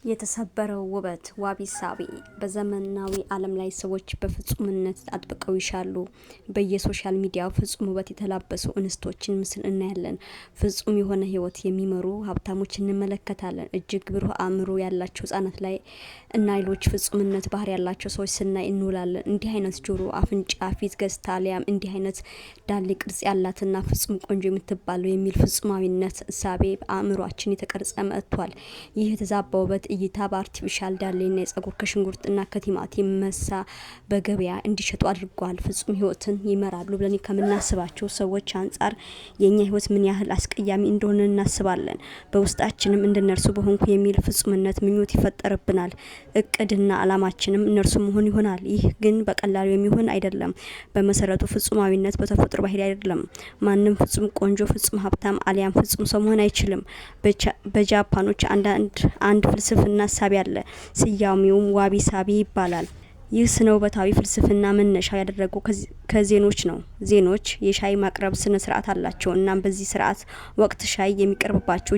የተሰበረው ውበት ዋቢ ሳቢ በዘመናዊ ዓለም ላይ ሰዎች በፍጹምነት አጥብቀው ይሻሉ። በየሶሻል ሚዲያው ፍጹም ውበት የተላበሱ እንስቶችን ምስል እናያለን። ፍጹም የሆነ ህይወት የሚመሩ ሀብታሞች እንመለከታለን። እጅግ ብሩህ አእምሮ ያላቸው ህጻናት ላይ እና ሌሎች ፍጹምነት ባህሪ ያላቸው ሰዎች ስናይ እንውላለን። እንዲህ አይነት ጆሮ፣ አፍንጫ፣ ፊት ገጽታ ሊያም እንዲህ አይነት ዳሌ ቅርጽ ያላትና ፍጹም ቆንጆ የምትባለው የሚል ፍጹማዊነት እሳቤ በአእምሯችን የተቀረጸ መጥቷል። ይህ የተዛባ ውበት እይታ በአርቲፊሻል ዳሌና የጸጉር ከሽንኩርትና ከቲማቲም መሳ በገበያ እንዲሸጡ አድርጓል። ፍጹም ህይወትን ይመራሉ ብለን ከምናስባቸው ሰዎች አንጻር የኛ ህይወት ምን ያህል አስቀያሚ እንደሆነ እናስባለን። በውስጣችንም እንደነርሱ በሆንኩ የሚል ፍጹምነት ምኞት ይፈጠርብናል። እቅድና አላማችንም እነርሱ መሆን ይሆናል። ይህ ግን በቀላሉ የሚሆን አይደለም። በመሰረቱ ፍጹማዊነት በተፈጥሮ ባህሪ አይደለም። ማንም ፍጹም ቆንጆ፣ ፍጹም ሀብታም አሊያም ፍጹም ሰው መሆን አይችልም። በጃፓኖች አንድ ፍልስፍና ሀሳብ ያለ ስያሜውም ዋቢ ሳቢ ይባላል። ይህ ስነ ውበታዊ ፍልስፍና መነሻ ያደረገው ከዜኖች ነው። ዜኖች የሻይ ማቅረብ ስነ ስርዓት አላቸው። እናም በዚህ ስርዓት ወቅት ሻይ የሚቀርብባቸው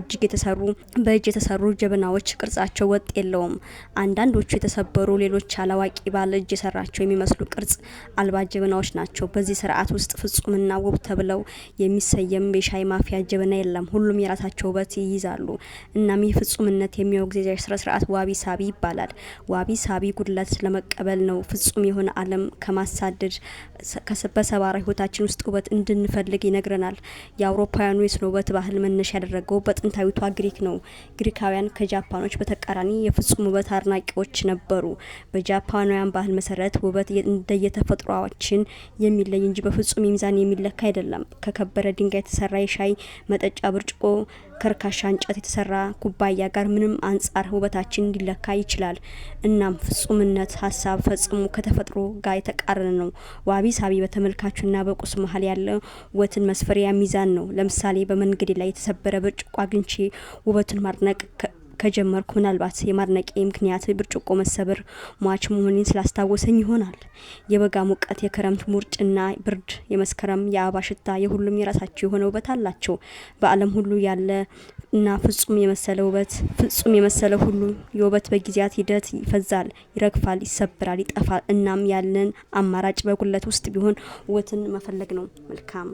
በእጅ የተሰሩ ጀበናዎች ቅርጻቸው ወጥ የለውም። አንዳንዶቹ የተሰበሩ፣ ሌሎች አላዋቂ ባለ እጅ የሰራቸው የሚመስሉ ቅርጽ አልባ ጀበናዎች ናቸው። በዚህ ስርዓት ውስጥ ፍጹምና ውብ ተብለው የሚሰየም የሻይ ማፍያ ጀበና የለም። ሁሉም የራሳቸው ውበት ይይዛሉ። እናም ይህ ፍጹምነት የሚወግዝ ስነ ስርዓት ዋቢ ሳቢ ይባላል። ዋቢ ሳቢ ጉድለት ለመቀበል ነው። ፍጹም የሆነ ዓለም ከማሳደድ በሰባራ ህይወታችን ውስጥ ውበት እንድንፈልግ ይነግረናል። የአውሮፓውያኑ የስነ ውበት ባህል መነሻ ያደረገው በጥንታዊቷ ግሪክ ነው። ግሪካውያን ከጃፓኖች በተቃራኒ የፍጹም ውበት አድናቂዎች ነበሩ። በጃፓናውያን ባህል መሰረት ውበት እንደየተፈጥሯችን የሚለይ እንጂ በፍጹም ሚዛን የሚለካ አይደለም። ከከበረ ድንጋይ የተሰራ የሻይ መጠጫ ብርጭቆ ከርካሻ እንጨት የተሰራ ኩባያ ጋር ምንም አንጻር ውበታችን ሊለካ ይችላል። እናም ፍጹምነት ሀሳብ ፈጽሞ ከተፈጥሮ ጋር የተቃረነ ነው። ዋቢ ሳቢ በተመልካቹና በቁስ መሀል ያለ ውበትን መስፈሪያ ሚዛን ነው። ለምሳሌ በመንገዴ ላይ የተሰበረ ብርጭቆ አግኝቼ ውበቱን ማድነቅ ከጀመርኩ ምናልባት የማድነቄ ምክንያት ብርጭቆ መሰበር ሟች መሆኔን ስላስታወሰኝ ይሆናል። የበጋ ሙቀት፣ የክረምት ውርጭና ብርድ፣ የመስከረም የአበባ ሽታ የሁሉም የራሳቸው የሆነ ውበት አላቸው። በዓለም ሁሉ ያለ እና ፍጹም የመሰለ ሁሉ የውበት በጊዜያት ሂደት ይፈዛል፣ ይረግፋል፣ ይሰብራል፣ ይጠፋል። እናም ያለን አማራጭ በጉለት ውስጥ ቢሆን ውበትን መፈለግ ነው። መልካም